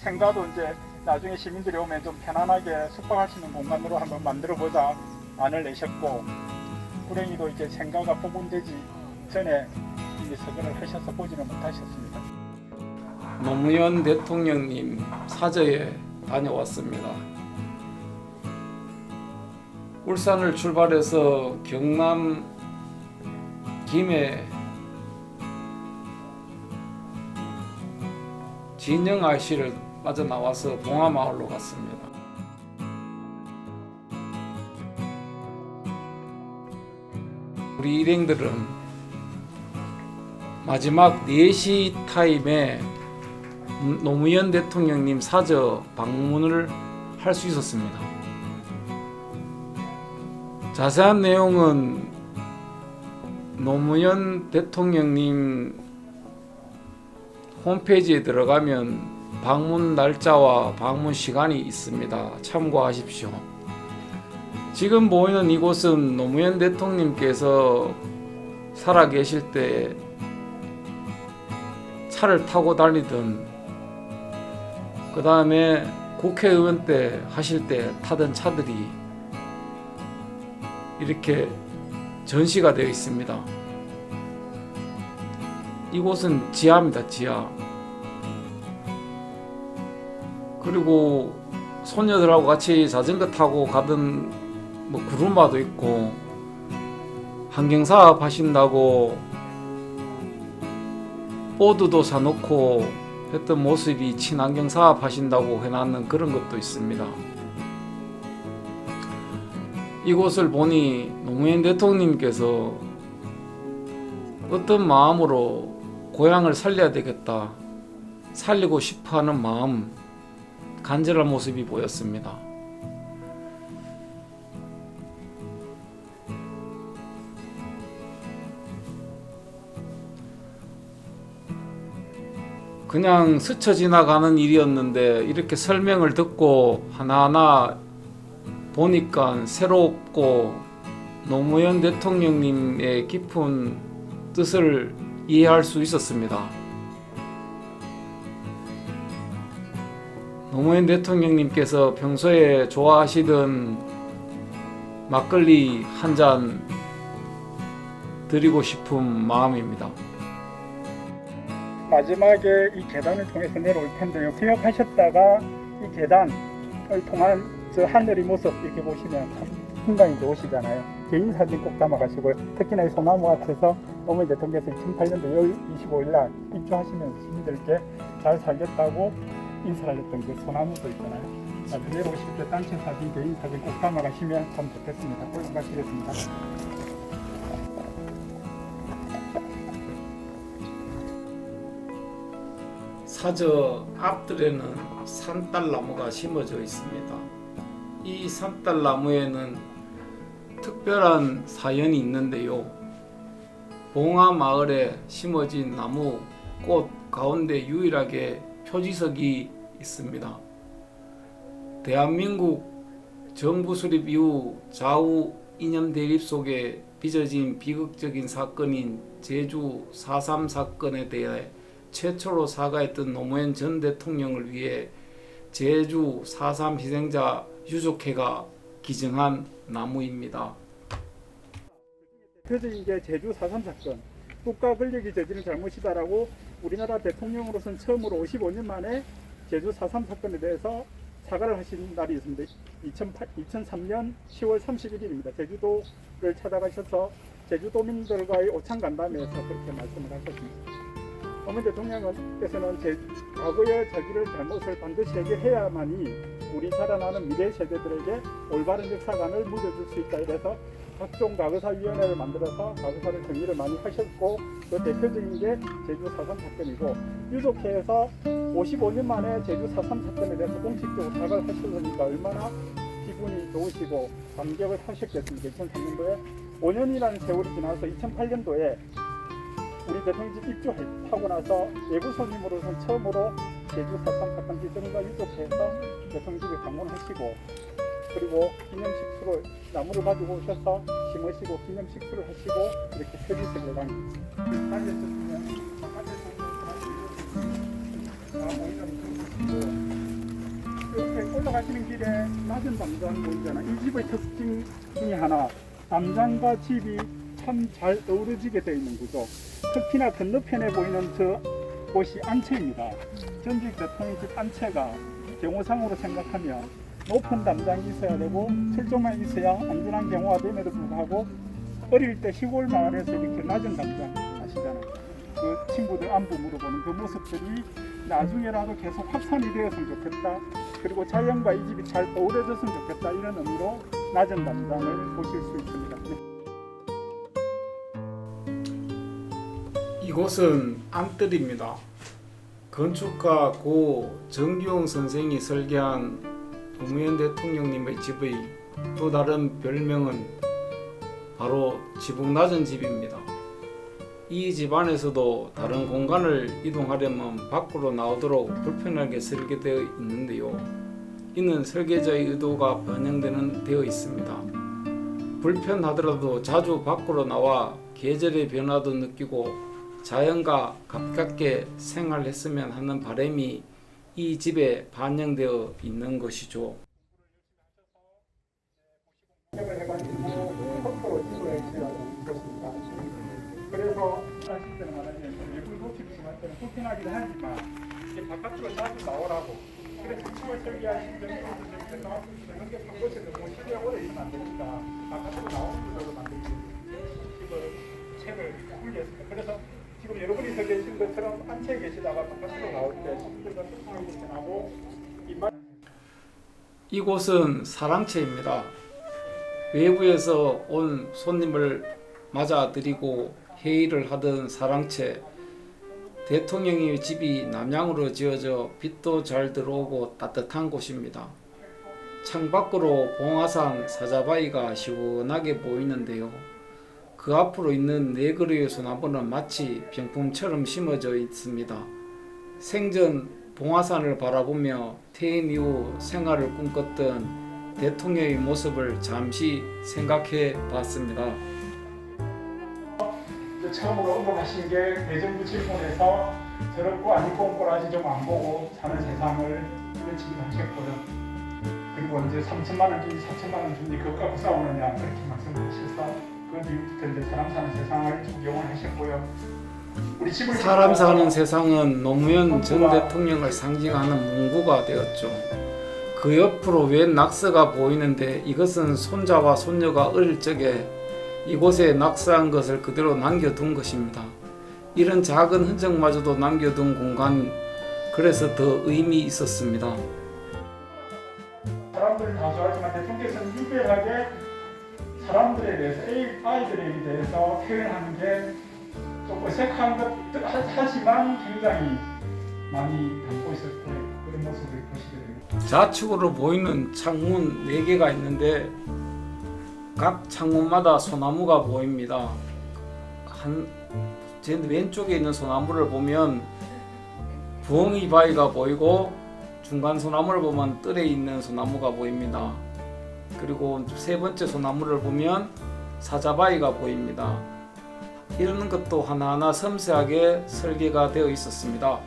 생가도 이제 나중에 시민들이 오면 좀 편안하게 숙박할 수 있는 공간으로 한번 만들어보자 안을 내셨고, 불행히도 이제 생가가 복원되지 전에 이미 서거를 하셔서 보지는 못하셨습니다. 노무현 대통령님 사저에 다녀왔습니다. 울산을 출발해서 경남 김해 진영 IC를 맞아 나와서 봉화마을로 갔습니다. 우리 일행들은 마지막 4시 타임에 노무현 대통령님 사저 방문을 할 수 있었습니다. 자세한 내용은 노무현 대통령님 홈페이지에 들어가면 방문 날짜와 방문 시간이 있습니다. 참고하십시오. 지금 보이는 이곳은 노무현 대통령께서 살아계실 때 차를 타고 다니던, 그 다음에 국회의원 때 하실 때 타던 차들이 이렇게 전시가 되어 있습니다. 이곳은 지하입니다. 지하. 그리고 손녀들하고 같이 자전거 타고 가던 구루마도 있고, 환경사업 하신다고 보드도 사놓고 했던 모습이 친환경 사업 하신다고 해놨는 그런 것도 있습니다. 이곳을 보니 노무현 대통령님께서 어떤 마음으로 고향을 살려야 되겠다, 살리고 싶어하는 마음, 간절한 모습이 보였습니다. 그냥 스쳐 지나가는 일이었는데 이렇게 설명을 듣고 하나하나 보니까 새롭고 노무현 대통령님의 깊은 뜻을 이해할 수 있었습니다. 노무현 대통령님께서 평소에 좋아하시던 막걸리 한 잔 드리고 싶은 마음입니다. 마지막에 이 계단을 통해서 내려올 텐데요. 개혁하셨다가 이 계단을 통한 저 하늘의 모습 이렇게 보시면 참 풍광이 좋으시잖아요. 개인 사진 꼭 담아가시고요. 특히나 이 소나무 앞에서 노무현 대통령께서 2008년도 6월 25일 날 입주하시면서 시민들께 잘 살겠다고 인사를 했던 그 소나무도 있잖아요. 나중에 내려오실 때 단체 사진, 개인 사진 꼭 담아가시면 참 좋겠습니다. 꼭 가시겠습니다. 사저 앞들에는 산딸나무가 심어져 있습니다. 이 산딸나무에는 특별한 사연이 있는데요. 봉화마을에 심어진 나무 꽃 가운데 유일하게 표지석이 있습니다. 대한민국 정부 수립 이후 좌우 이념 대립 속에 빚어진 비극적인 사건인 제주 4.3 사건에 대해 최초로 사과했던 노무현 전 대통령을 위해 제주 4.3 희생자 유족회가 기증한 나무입니다. 대표적인 게 제주 4.3 사건, 국가 권력이 저지른 잘못이다라고 우리나라 대통령으로서는 처음으로 55년 만에 제주 4.3 사건에 대해서 사과를 하신 날이 있습니다. 2003년 10월 31일입니다. 제주도를 찾아가셔서 제주도민들과의 오찬 간담회에서 그렇게 말씀을 하셨습니다. 노무현 대통령께서는 과거에 저지른 잘못을 반드시 해결해야만이 우리 자라나는 미래 세대들에게 올바른 역사관을 물려줄 수 있다. 이래서 각종 과거사위원회를 만들어서 과거사를 정리를 많이 하셨고, 그 대표적인 게 제주 4.3 사건이고, 유족회에서 55년 만에 제주 4.3 사건에 대해서 공식적으로 사과를 하셨으니까 얼마나 기분이 좋으시고 감격을 하셨겠습니까. 2003년도에 5년이라는 세월이 지나서 2008년도에 우리 대통령직 입주하고 나서 외부 손님으로서는 처음으로 제주 4.3 사건 기증과 유족회에서 대통령직에 방문하시고, 그리고 기념식수를 나무를 가지고 오셔서 심으시고 기념식수를 하시고 이렇게 표지석을 남겼습니다. 바깥에서 보이는 올라가시는 길에 낮은 담장 보이잖아. 이 집의 특징 중에 하나, 담장과 집이 참 잘 어우러지게 되어 있는 구조. 특히나 건너편에 보이는 저 곳이 안채입니다. 전직 대통령 집 안채가 경호상으로 생각하면 높은 담장이 있어야 되고 철조망이 있어야 안전한 경호가 됨에도 불구하고 어릴 때 시골 마을에서 이렇게 낮은 담장 아시잖아요. 그 친구들 안부 물어보는 그 모습들이 나중에라도 계속 확산이 되었으면 좋겠다. 그리고 자연과 이 집이 잘 어우러졌으면 좋겠다. 이런 의미로 낮은 담장을 보실 수 있습니다. 이곳은 안뜰입니다. 건축가 고 정규용 선생이 설계한 노무현 대통령님의 집의 또 다른 별명은 바로 지붕 낮은 집입니다. 이 집 안에서도 다른 공간을 이동하려면 밖으로 나오도록 불편하게 설계되어 있는데요. 이는 설계자의 의도가 반영되어 있습니다. 불편하더라도 자주 밖으로 나와 계절의 변화도 느끼고 자연과 가깝게 생활했으면 하는 바람이 이 집에 반영되어 있는 것이죠. 그래서 하실 때는 말하자면 외부 노출이 심할 때는 불편하긴 하지만 이게 바깥으로 자주 나오라고. 그래서 집을 설계하신 정도에서 그런 게 바꿔서 너무 시대에 오래 있으면 안 되니까 바깥으로 나오는 걸로 만들고 집을 책을 분리했습니다. 그래서 지금 여러분이 서 계신 것처럼 안채에 계시다가 바깥으로 나올 때 식구들과 소통이 불편하고 이곳은 사랑채입니다. 외부에서 온 손님을 맞아들이고 회의를 하던 사랑채. 대통령의 집이 남향으로 지어져 빛도 잘 들어오고 따뜻한 곳입니다. 창밖으로 봉화산 사자바위가 시원하게 보이는데요. 그 앞으로 있는 네 그루의 소나무는 마치 병풍처럼 심어져 있습니다. 생전 봉화산을 바라보며 퇴임 이후 생활을 꿈꿨던 대통령의 모습을 잠시 생각해 봤습니다. 처음으로 언급하신 게 대정부 질문에서 저렇고 아니고 꼬라지 좀 안 보고 사는 세상을 이런 식으로 하셨고요. 그리고 이제 3천만 원 주니 4천만 원 주니 그거 갖고 싸우느냐 그렇게 말씀하셔서 그 뒤부터 이제 사람 사는 세상을 적용을 하셨고요. 우리 집을 사람 사는 세상은 노무현 전 대통령을 상징하는 문구가 되었죠. 그 옆으로 웬 낙서가 보이는데 이것은 손자와 손녀가 어릴 적에 이곳에 낙서한 것을 그대로 남겨둔 것입니다. 이런 작은 흔적마저도 남겨둔 공간, 그래서 더 의미 있었습니다. 사람들을 다 좋아하지만 대통령께서는 유별하게 사람들에 대해서 아이들에 대해서 표현하는 게 좀 어색한 것 하지만 굉장히 많이 담고 있었고 그런 모습을 보시게 됩니다. 좌측으로 보이는 창문 4개가 있는데 각 창문마다 소나무가 보입니다. 제 왼쪽에 있는 소나무를 보면 부엉이 바위가 보이고 중간 소나무를 보면 뜰에 있는 소나무가 보입니다. 그리고 세 번째 소나무를 보면 사자바위가 보입니다. 이런 것도 하나하나 섬세하게 설계가 되어 있었습니다.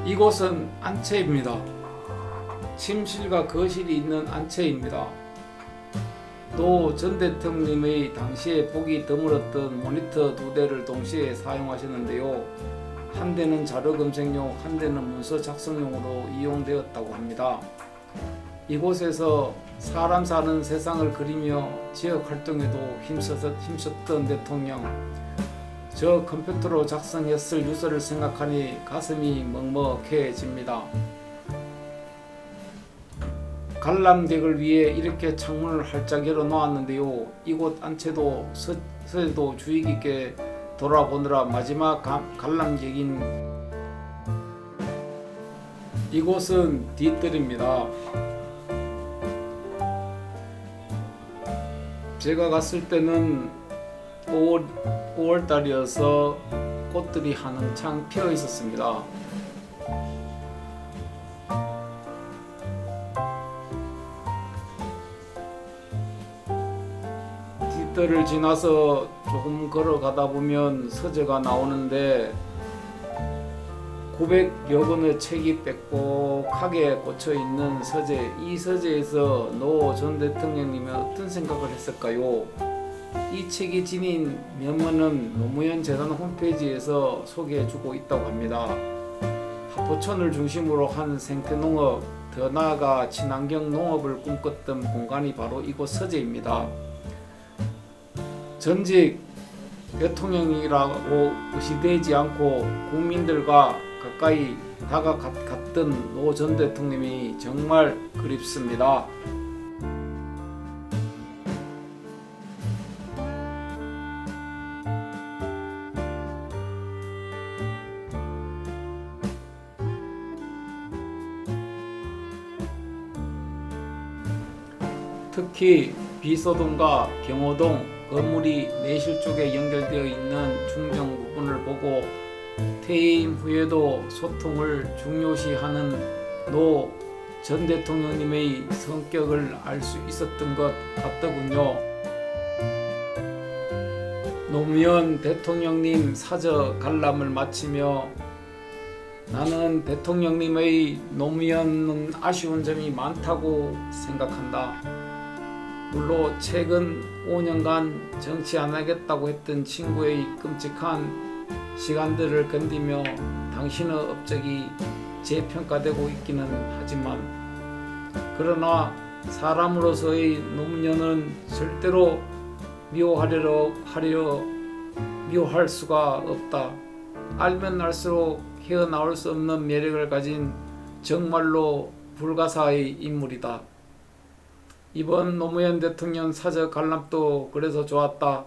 이곳은 안채입니다. 침실과 거실이 있는 안채입니다. 또 전 대통령의 당시에 보기 드물었던 모니터 2대를 동시에 사용하셨는데요. 한 대는 자료 검색용, 한 대는 문서 작성용으로 이용되었다고 합니다. 이곳에서 사람 사는 세상을 그리며 지역 활동에도 힘썼던 대통령. 저 컴퓨터로 작성했을 유서를 생각하니 가슴이 먹먹해집니다. 관람객을 위해 이렇게 창문을 활짝 열어놓았는데요. 이곳 안채도 서해도 주의 깊게 돌아보느라 마지막 관람객인 이곳은 뒤뜰입니다. 제가 갔을 때는 5월달이어서 꽃들이 한창 피어 있었습니다. 길들을 지나서 조금 걸어가다 보면 서재가 나오는데 900여 권의 책이 빽빽하게 꽂혀 있는 서재. 이 서재에서 노 전 대통령님이 어떤 생각을 했을까요? 이 책이 지닌 면면은 노무현 재단 홈페이지에서 소개해주고 있다고 합니다. 하포천을 중심으로 한 생태농업, 더 나아가 친환경 농업을 꿈꿨던 공간이 바로 이곳 서재입니다. 전직 대통령이라고 의시되지 않고 국민들과 가까이 다가갔던 노 전 대통령이 정말 그립습니다. 특히 비서동과 경호동 건물이 내실 쪽에 연결되어 있는 중정 부분을 보고 퇴임 후에도 소통을 중요시하는 노 전 대통령님의 성격을 알 수 있었던 것 같더군요. 노무현 대통령님 사저 관람을 마치며 나는 대통령님의 노무현은 아쉬운 점이 많다고 생각한다. 물론 최근 5년간 정치 안 하겠다고 했던 친구의 끔찍한 시간들을 견디며 당신의 업적이 재평가되고 있기는 하지만 그러나 사람으로서의 노무현은 절대로 미워할 수가 없다. 알면 알수록 헤어나올 수 없는 매력을 가진 정말로 불가사의 인물이다. 이번 노무현 대통령 사저 관람도 그래서 좋았다.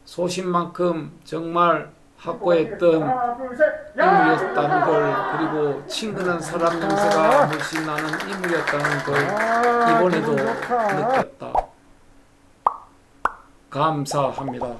소신만큼 정말 확고했던 인물이었다는 걸, 그리고 친근한 사람 냄새가 물씬 나는 인물이었다는 걸 이번에도 느꼈다. 감사합니다.